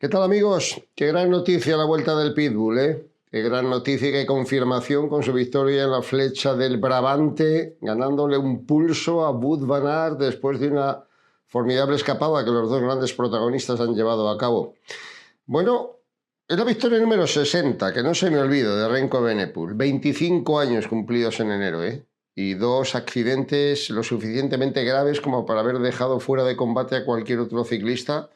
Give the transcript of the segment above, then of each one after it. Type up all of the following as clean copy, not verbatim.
¿Qué tal, amigos? Qué gran noticia la vuelta del Pitbull, ¿eh? Qué gran noticia y qué confirmación con su victoria en la Flecha del Brabante, ganándole un pulso a Wout van Aert después de una formidable escapada que los dos grandes protagonistas han llevado a cabo. Bueno, es la victoria número 60, que no se me olvida, de Remco Evenepoel. 25 años cumplidos en enero, ¿eh? Y dos accidentes lo suficientemente graves como para haber dejado fuera de combate a cualquier otro ciclista,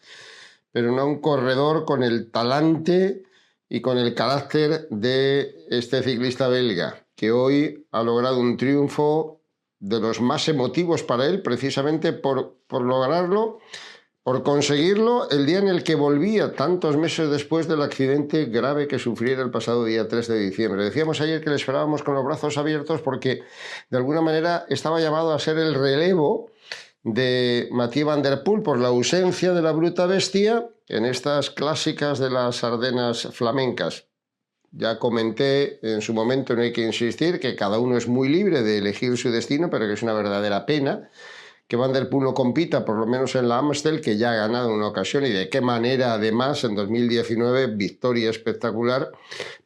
pero no un corredor con el talante y con el carácter de este ciclista belga, que hoy ha logrado un triunfo de los más emotivos para él, precisamente por lograrlo, por conseguirlo el día en el que volvía, tantos meses después del accidente grave que sufriera el pasado día 3 de diciembre. Decíamos ayer que le esperábamos con los brazos abiertos porque de alguna manera estaba llamado a ser el relevo de Mathieu van der Poel por la ausencia de la bruta bestia en estas clásicas de las Ardenas flamencas. Ya comenté en su momento, no hay que insistir, que cada uno es muy libre de elegir su destino, pero que es una verdadera pena que Van der Poel no compita, por lo menos en la Amstel, que ya ha ganado una ocasión, y de qué manera, además, en 2019, victoria espectacular,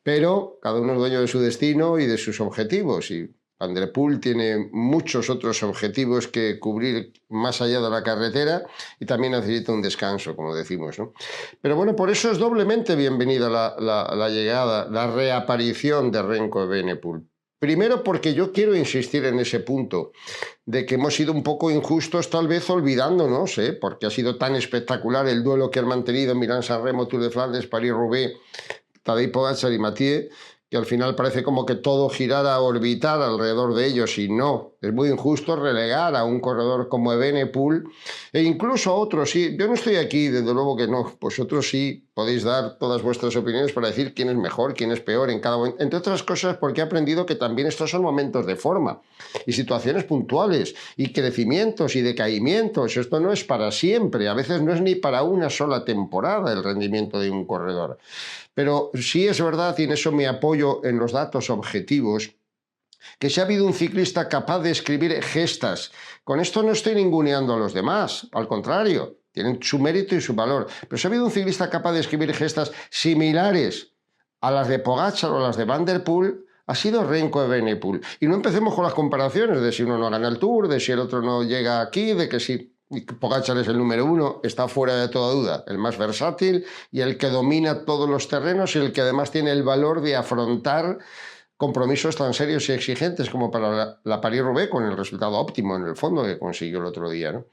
pero cada uno es dueño de su destino y de sus objetivos, y Van der Poel tiene muchos otros objetivos que cubrir más allá de la carretera y también necesita un descanso, como decimos, ¿no? Pero bueno, por eso es doblemente bienvenida la llegada, la reaparición de Remco Evenepoel. Primero porque yo quiero insistir en ese punto de que hemos sido un poco injustos tal vez olvidándonos, porque ha sido tan espectacular el duelo que han mantenido en Milán-San Remo, Tour de Flandes, París-Roubaix, Tadej Pogačar y Mathieu, que al final parece como que todo girara a orbitar alrededor de ellos, y no, es muy injusto relegar a un corredor como Evenepoel e incluso a otros. Sí, yo no estoy aquí, desde luego que no, vosotros sí podéis dar todas vuestras opiniones para decir quién es mejor, quién es peor en cada momento, entre otras cosas porque he aprendido que también estos son momentos de forma y situaciones puntuales y crecimientos y decaimientos. Esto no es para siempre, a veces no es ni para una sola temporada el rendimiento de un corredor. Pero sí es verdad, y en eso me apoyo en los datos objetivos, que si ha habido un ciclista capaz de escribir gestas, con esto no estoy ninguneando a los demás, al contrario, tienen su mérito y su valor, pero si ha habido un ciclista capaz de escribir gestas similares a las de Pogačar o las de Van der Poel, ha sido Remco Evenepoel. Y no empecemos con las comparaciones de si uno no gana el Tour, de si el otro no llega aquí, de que si Pogačar es el número uno, está fuera de toda duda, el más versátil y el que domina todos los terrenos y el que además tiene el valor de afrontar compromisos tan serios y exigentes como para la París-Roubaix, con el resultado óptimo en el fondo que consiguió el otro día, ¿no?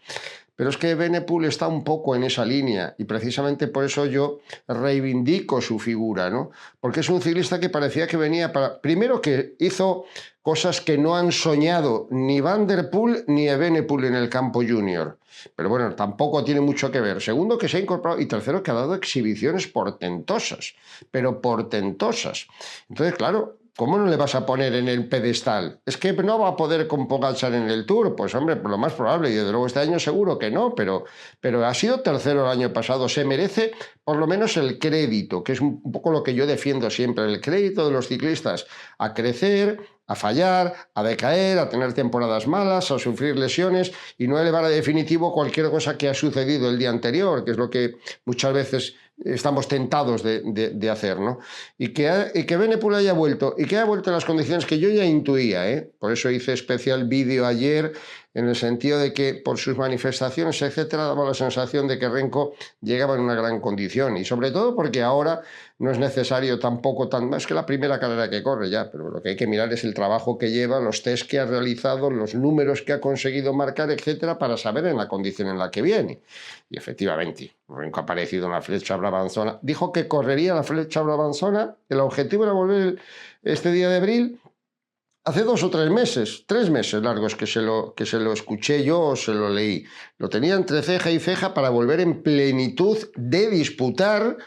Pero es que Evenepoel está un poco en esa línea y precisamente por eso yo reivindico su figura, ¿no? Porque es un ciclista que parecía que venía para... Primero, que hizo cosas que no han soñado ni Van der Poel ni Evenepoel en el campo junior. Pero bueno, tampoco tiene mucho que ver. Segundo, que se ha incorporado. Y tercero, que ha dado exhibiciones portentosas, pero portentosas. Entonces, claro, ¿cómo no le vas a poner en el pedestal? ¿Es que no va a poder con Pogačar en el Tour? Pues hombre, por lo más probable, y desde luego este año seguro que no, pero ha sido tercero el año pasado. Se merece por lo menos el crédito, que es un poco lo que yo defiendo siempre, el crédito de los ciclistas a crecer, a fallar, a decaer, a tener temporadas malas, a sufrir lesiones y no elevar a definitivo cualquier cosa que ha sucedido el día anterior, que es lo que muchas veces estamos tentados de hacer, ¿no? Y que Evenepoel haya vuelto, y que haya vuelto en las condiciones que yo ya intuía, ¿eh? Por eso hice especial vídeo ayer, en el sentido de que por sus manifestaciones, etcétera, daba la sensación de que Remco llegaba en una gran condición, y sobre todo porque ahora no es necesario tampoco tan más que la primera carrera que corre ya, pero lo que hay que mirar es el trabajo que lleva, los test que ha realizado, los números que ha conseguido marcar, etcétera, para saber en la condición en la que viene. Y efectivamente, Remco ha aparecido en la Flecha Brabanzona, dijo que correría la Flecha Brabanzona, el objetivo era volver este día de abril. Hace 2 o 3 meses, 3 meses largos que se lo escuché yo o se lo leí. Lo tenía entre ceja y ceja para volver en plenitud de disputar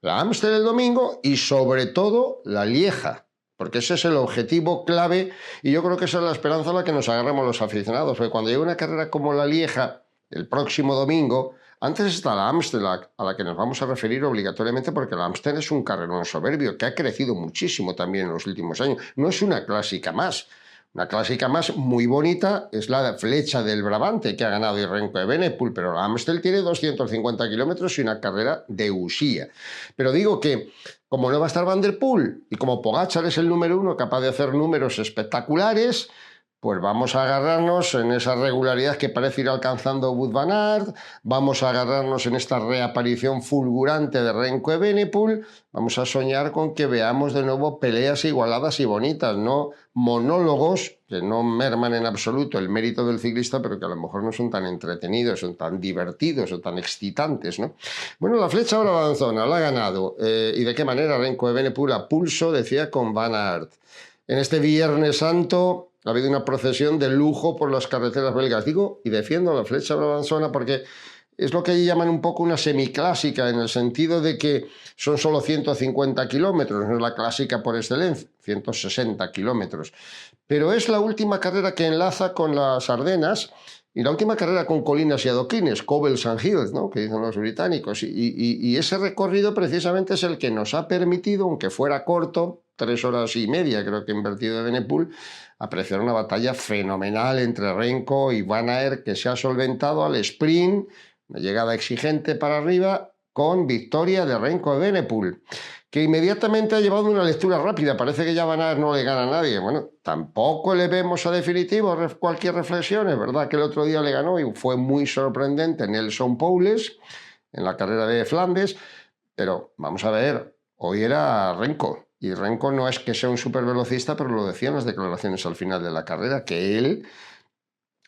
la Amstel el domingo y sobre todo la Lieja, porque ese es el objetivo clave y yo creo que esa es la esperanza a la que nos agarramos los aficionados, porque cuando llega una carrera como la Lieja el próximo domingo, antes está la Amstel a la que nos vamos a referir obligatoriamente, porque la Amstel es un carrerón soberbio que ha crecido muchísimo también en los últimos años. No es una clásica más. Una clásica más muy bonita es la Flecha del Brabante, que ha ganado y Renko Evenepoel, pero la Amstel tiene 250 kilómetros y una carrera de usía. Pero digo que, como no va a estar Van der Poel y como Pogačar es el número uno capaz de hacer números espectaculares, pues vamos a agarrarnos en esa regularidad que parece ir alcanzando Wout van Aert, vamos a agarrarnos en esta reaparición fulgurante de Renko Evenepoel, vamos a soñar con que veamos de nuevo peleas igualadas y bonitas, no monólogos que no merman en absoluto el mérito del ciclista, pero que a lo mejor no son tan entretenidos, son tan divertidos o tan excitantes, ¿no? Bueno, la Flecha Brabanzona la ha ganado. ¿Y de qué manera? Renko Evenepoel a pulso, decía, con Van Aert. En este Viernes Santo ha habido una procesión de lujo por las carreteras belgas. Digo, y defiendo la Flecha Brabanzona porque es lo que allí llaman un poco una semiclásica, en el sentido de que son solo 150 kilómetros, no es la clásica por excelencia, 160 kilómetros. Pero es la última carrera que enlaza con las Ardenas y la última carrera con colinas y adoquines, Cobbles and Hills, ¿no?, que dicen los británicos. Y ese recorrido precisamente es el que nos ha permitido, aunque fuera corto, 3 horas y media creo que ha invertido Evenepoel, apreciar una batalla fenomenal entre Renko y Van Aert, que se ha solventado al sprint, una llegada exigente para arriba, con victoria de Renko Evenepoel, que inmediatamente ha llevado una lectura rápida. Parece que ya Van Aert no le gana a nadie. Bueno, tampoco le vemos a definitivo cualquier reflexión. Es verdad que el otro día le ganó y fue muy sorprendente Nelson Powles en la carrera de Flandes, pero vamos a ver, hoy era Renko. Y Renko no es que sea un supervelocista, pero lo decía en las declaraciones al final de la carrera, que él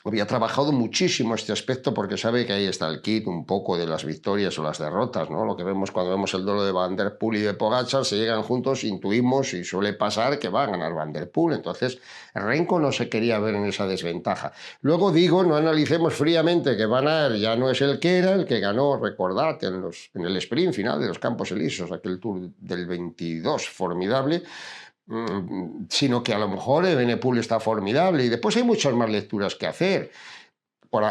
había trabajado muchísimo este aspecto porque sabe que ahí está el kit un poco de las victorias o las derrotas, ¿no? Lo que vemos cuando vemos el duelo de Van der Poel y de Pogačar, se llegan juntos, intuimos y suele pasar que va a ganar Van der Poel. Entonces, Renko no se quería ver en esa desventaja. Luego digo, no analicemos fríamente que Van Aert ya no es el que era, el que ganó, recordad, en el sprint final de los Campos Elíseos, aquel Tour del 22 formidable, sino que a lo mejor Evenepoel está formidable y después hay muchas más lecturas que hacer.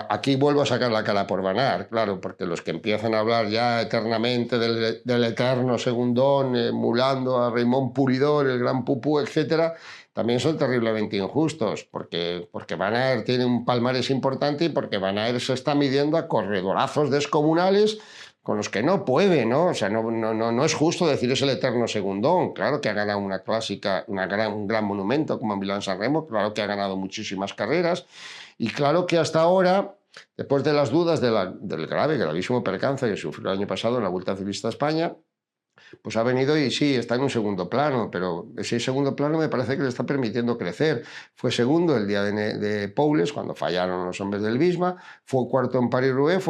Aquí vuelvo a sacar la cara por Van Aert, claro, porque los que empiezan a hablar ya eternamente del eterno segundón, emulando a Raymond Pulidor, el gran pupú, etcétera, también son terriblemente injustos, porque Van Aert tiene un palmarés importante y porque Van Aert se está midiendo a corredorazos descomunales con los que no puede, ¿no? O sea, no es justo decir es el eterno segundón. Claro que ha ganado una clásica, un gran monumento como Milán-San Remo, claro que ha ganado muchísimas carreras, y claro que hasta ahora, después de las dudas del gravísimo percance que sufrió el año pasado en la Vuelta Ciclista a España, pues ha venido y sí, está en un segundo plano, pero ese segundo plano me parece que le está permitiendo crecer. Fue segundo el día de Powles, cuando fallaron los hombres del Visma, fue cuarto en París-Roubaix,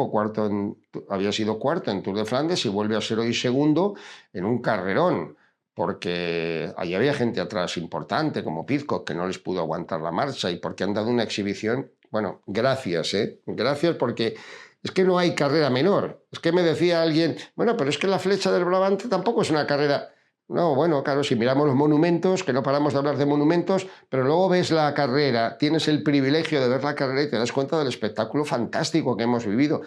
había sido cuarto en Tour de Flandes y vuelve a ser hoy segundo en un carrerón, porque allí había gente atrás importante, como Pidcock, que no les pudo aguantar la marcha y porque han dado una exhibición. Bueno, gracias, gracias, porque es que no hay carrera menor. Es que me decía alguien, bueno, pero es que la Flecha del Brabante tampoco es una carrera. No, bueno, claro, si miramos los monumentos, que no paramos de hablar de monumentos, pero luego ves la carrera, tienes el privilegio de ver la carrera y te das cuenta del espectáculo fantástico que hemos vivido.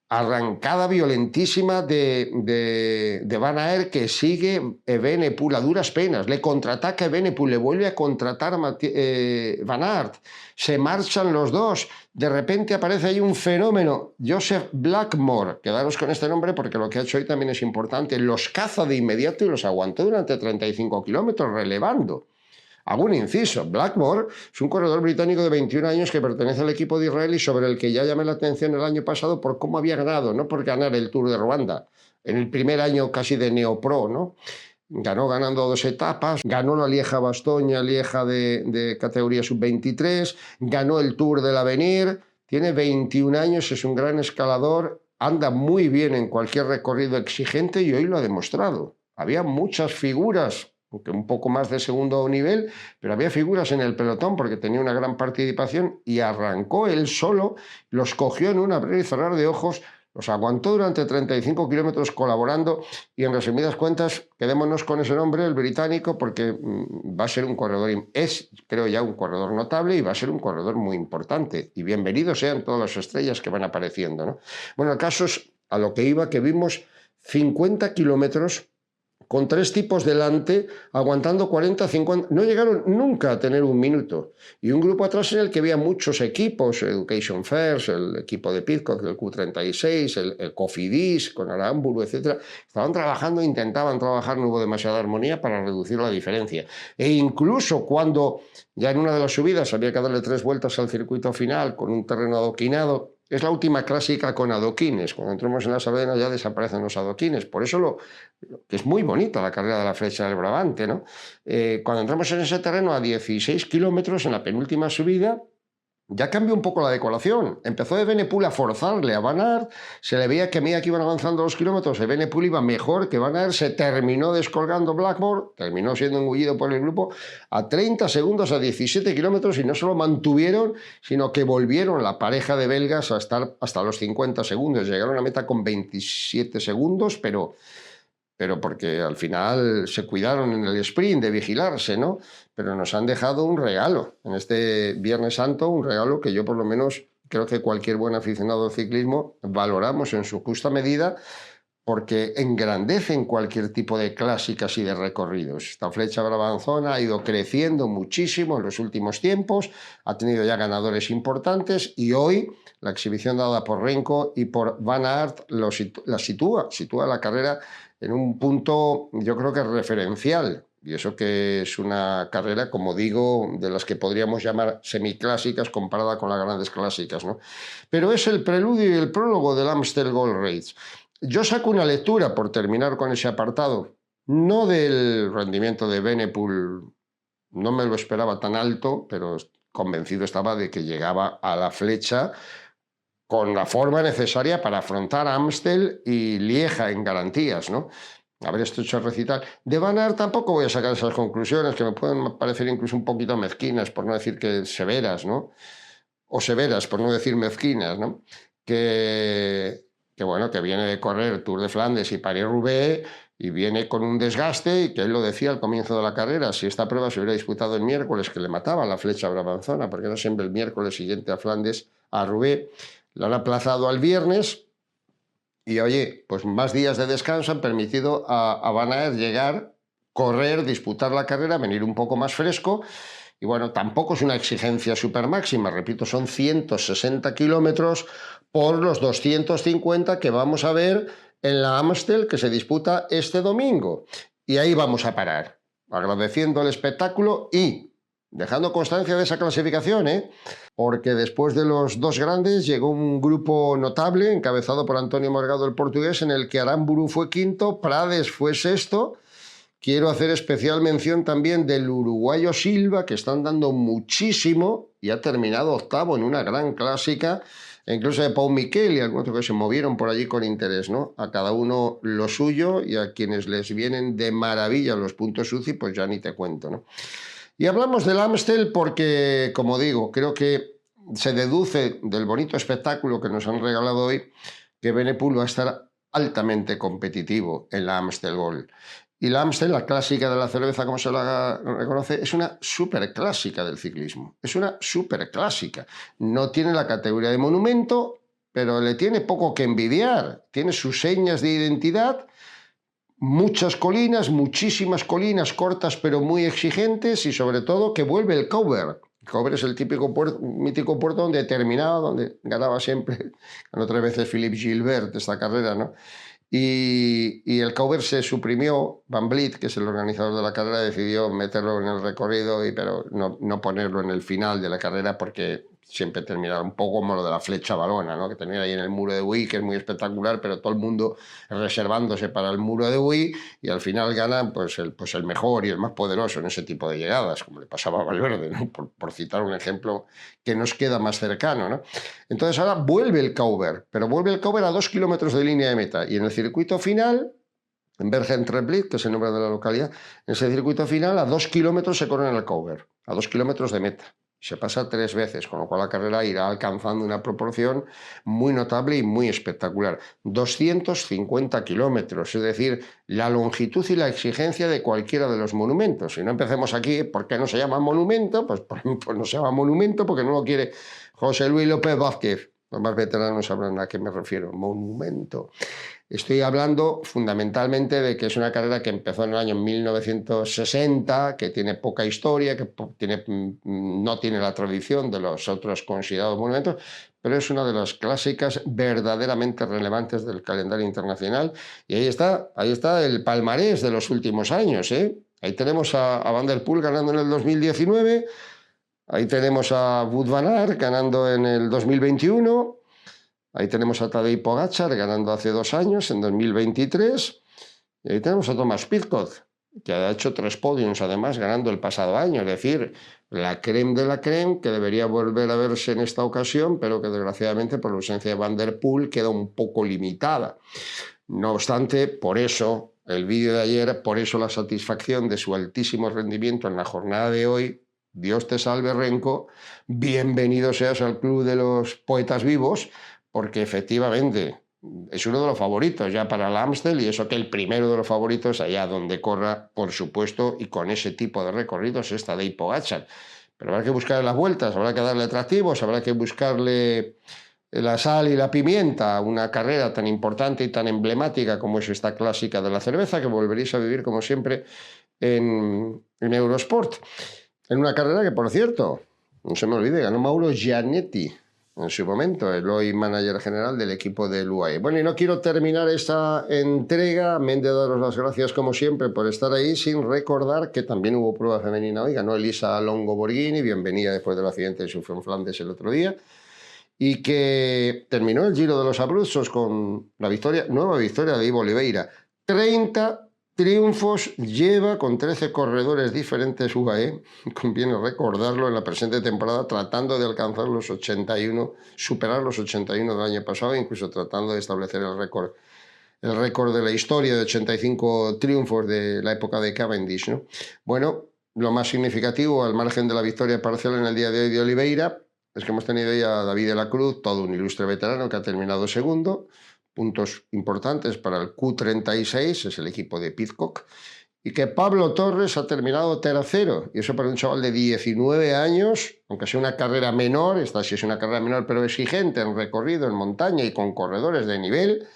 Arrancada violentísima de Van Aert, que sigue Evenepoel a duras penas, le contraataca Evenepoel, le vuelve a contratar Van Aert, se marchan los dos, de repente aparece ahí un fenómeno, Joseph Blackmore, quedaros con este nombre porque lo que ha hecho hoy también es importante, los caza de inmediato y los aguantó durante 35 kilómetros relevando. Hago un inciso, Blackmore es un corredor británico de 21 años que pertenece al equipo de Israel y sobre el que ya llamé la atención el año pasado por cómo había ganado, no por ganar el Tour de Ruanda, en el primer año casi de neopro, ¿no? Ganó ganando 2 etapas, ganó la Lieja-Bastoña, Lieja de categoría sub-23, ganó el Tour del Avenir, tiene 21 años, es un gran escalador, anda muy bien en cualquier recorrido exigente y hoy lo ha demostrado. Había muchas figuras, aunque un poco más de segundo nivel, pero había figuras en el pelotón porque tenía una gran participación y arrancó él solo, los cogió en un abrir y cerrar de ojos, los aguantó durante 35 kilómetros colaborando y en resumidas cuentas, quedémonos con ese nombre, el británico, porque va a ser un corredor, es creo ya un corredor notable y va a ser un corredor muy importante y bienvenidos sean todas las estrellas que van apareciendo, ¿no? Bueno, el caso es a lo que iba, que vimos 50 kilómetros con 3 tipos delante, aguantando 40, 50, no llegaron nunca a tener un minuto. Y un grupo atrás en el que había muchos equipos, Education First, el equipo de Pidcock, el Q36, el Cofidis, con Aramburu, etc. Estaban trabajando, intentaban trabajar, no hubo demasiada armonía para reducir la diferencia. E incluso cuando ya en una de las subidas había que darle 3 vueltas al circuito final con un terreno adoquinado, es la última clásica con adoquines. Cuando entremos en las Ardenas ya desaparecen los adoquines. Por eso que es muy bonita la carrera de la Flecha del Brabante, ¿no? Cuando entramos en ese terreno a 16 kilómetros, en la penúltima subida, ya cambió un poco la decoración. Empezó Evenepoel a forzarle a Van Aert, se le veía que a medida que iban avanzando los kilómetros, Evenepoel iba mejor que Van Aert, se terminó descolgando Blackmore, terminó siendo engullido por el grupo a 30 segundos a 17 kilómetros y no solo mantuvieron, sino que volvieron la pareja de belgas a estar hasta los 50 segundos. Llegaron a meta con 27 segundos, pero porque al final se cuidaron en el sprint de vigilarse, ¿no? Pero nos han dejado un regalo en este Viernes Santo, un regalo que yo por lo menos creo que cualquier buen aficionado al ciclismo valoramos en su justa medida, porque engrandecen cualquier tipo de clásicas y de recorridos. Esta Flecha Brabanzona ha ido creciendo muchísimo en los últimos tiempos, ha tenido ya ganadores importantes y hoy la exhibición dada por Renko y por Van Aert la sitúa la carrera en un punto, yo creo que referencial. Y eso que es una carrera, como digo, de las que podríamos llamar semiclásicas comparada con las grandes clásicas, ¿no? Pero es el preludio y el prólogo del Amstel Gold Race. Yo saco una lectura, por terminar con ese apartado, no del rendimiento de Evenepoel, no me lo esperaba tan alto, pero convencido estaba de que llegaba a la Flecha con la forma necesaria para afrontar Amstel y Lieja en garantías, ¿no? Haber hecho recital. De Van Aert tampoco voy a sacar esas conclusiones, que me pueden parecer incluso un poquito mezquinas, por no decir que severas, ¿no? O severas, por no decir mezquinas, ¿no? Que bueno, que viene de correr Tour de Flandes y París-Roubaix y viene con un desgaste, y que él lo decía al comienzo de la carrera, si esta prueba se hubiera disputado el miércoles, que le mataba la Flecha Brabanzona, porque era siempre el miércoles siguiente a Flandes, a Roubaix, lo han aplazado al viernes y, oye, pues más días de descanso han permitido a Van Aert llegar, correr, disputar la carrera, venir un poco más fresco. Y bueno, tampoco es una exigencia súper máxima, repito, son 160 kilómetros por los 250 que vamos a ver en la Amstel, que se disputa este domingo. Y ahí vamos a parar, agradeciendo el espectáculo y dejando constancia de esa clasificación, porque después de los 2 grandes llegó un grupo notable, encabezado por Antonio Morgado, el portugués, en el que Aramburu fue quinto, Prades fue sexto. Quiero hacer especial mención también del uruguayo Silva, que están dando muchísimo y ha terminado octavo en una gran clásica, e incluso de Pau Miquel y algunos que se movieron por allí con interés, ¿no? A cada uno lo suyo, y a quienes les vienen de maravilla los puntos UCI, pues ya ni te cuento, ¿no? Y hablamos del Amstel porque, como digo, creo que se deduce del bonito espectáculo que nos han regalado hoy que Evenepoel va a estar altamente competitivo en la Amstel Gold. Y la Amstel, la clásica de la cerveza, como se la reconoce, es una superclásica del ciclismo. Es una superclásica. No tiene la categoría de monumento, pero le tiene poco que envidiar. Tiene sus señas de identidad, muchas colinas, muchísimas colinas cortas pero muy exigentes, y sobre todo que vuelve el cover. El cover es el típico mítico puerto donde terminaba, donde ganaba siempre, ganó 3 veces Philippe Gilbert esta carrera, ¿no? Y el cover se suprimió. Van Vliet, que es el organizador de la carrera, decidió meterlo en el recorrido, pero no ponerlo en el final de la carrera, porque siempre terminaba un poco como lo de la Flecha Valona, ¿no? Que termina ahí en el Muro de Huy, que es muy espectacular, pero todo el mundo reservándose para el Muro de Huy, y al final gana pues el mejor y el más poderoso en ese tipo de llegadas, como le pasaba a Valverde, ¿no? por citar un ejemplo que nos queda más cercano, ¿no? Entonces ahora vuelve el cover, pero vuelve el cover a 2 kilómetros de línea de meta, y en el circuito final, en Bergen-Treblinka, que es el nombre de la localidad, en ese circuito final a 2 kilómetros se corre en el cover, a 2 kilómetros de meta. Se pasa 3 veces, con lo cual la carrera irá alcanzando una proporción muy notable y muy espectacular. 250 kilómetros, es decir, la longitud y la exigencia de cualquiera de los monumentos. Y no empecemos aquí, ¿por qué no se llama monumento? Pues no se llama monumento porque no lo quiere José Luis López Vázquez. Los más veteranos sabrán a qué me refiero, monumento. Estoy hablando fundamentalmente de que es una carrera que empezó en el año 1960, que tiene poca historia, que no tiene la tradición de los otros considerados monumentos, pero es una de las clásicas verdaderamente relevantes del calendario internacional. Y ahí está el palmarés de los últimos años, ¿eh? Ahí tenemos a Van der Poel ganando en el 2019, ahí tenemos a Wout van Aert ganando en el 2021, ahí tenemos a Tadej Pogačar ganando hace 2 años, en 2023, y ahí tenemos a Thomas Pidcock, que ha hecho 3 podiums además ganando el pasado año, es decir, la creme de la creme que debería volver a verse en esta ocasión, pero que desgraciadamente por la ausencia de Van der Poel queda un poco limitada. No obstante, por eso el vídeo de ayer, por eso la satisfacción de su altísimo rendimiento en la jornada de hoy. Dios te salve, Renko, bienvenido seas al club de los poetas vivos, porque efectivamente es uno de los favoritos ya para el Amstel, y eso que el primero de los favoritos allá donde corra, por supuesto, y con ese tipo de recorridos es Tadej Pogačar. Pero habrá que buscarle las vueltas, habrá que darle atractivos, habrá que buscarle la sal y la pimienta, una carrera tan importante y tan emblemática como es esta clásica de la cerveza, que volveréis a vivir como siempre en Eurosport. En una carrera que, por cierto, no se me olvide, ganó Mauro Gianetti en su momento, el hoy manager general del equipo del UAE. Bueno, y no quiero terminar esta entrega, me he de daros las gracias como siempre por estar ahí, sin recordar que también hubo prueba femenina hoy, ganó Elisa Longo Borghini, bienvenida después del accidente de sufrió en Flandes el otro día, y que terminó el Giro de los Abruzos con la nueva victoria de Ivo Oliveira. 30 triunfos lleva con 13 corredores diferentes UAE, conviene recordarlo, en la presente temporada, tratando de alcanzar los 81, superar los 81 del año pasado, incluso tratando de establecer el récord de la historia de 85 triunfos de la época de Cavendish, ¿no? Bueno, lo más significativo, al margen de la victoria parcial en el día de hoy de Oliveira, es que hemos tenido ya a David de la Cruz, todo un ilustre veterano que ha terminado segundo, puntos importantes para el Q36, es el equipo de Pidcock, y que Pablo Torres ha terminado tercero, y eso para un chaval de 19 años, aunque sea una carrera menor, esta sí es una carrera menor pero exigente en recorrido, en montaña y con corredores de nivel,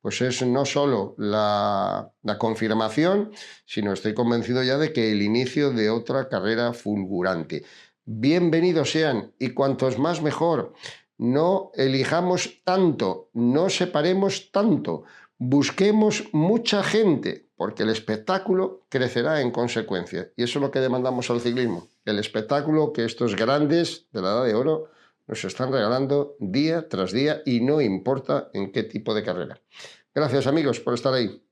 pues es no solo la confirmación, sino estoy convencido ya de que el inicio de otra carrera fulgurante. Bienvenidos sean, y cuantos más mejor. No elijamos tanto, no separemos tanto, busquemos mucha gente, porque el espectáculo crecerá en consecuencia. Y eso es lo que demandamos al ciclismo, el espectáculo que estos grandes de la Edad de Oro nos están regalando día tras día, y no importa en qué tipo de carrera. Gracias, amigos, por estar ahí.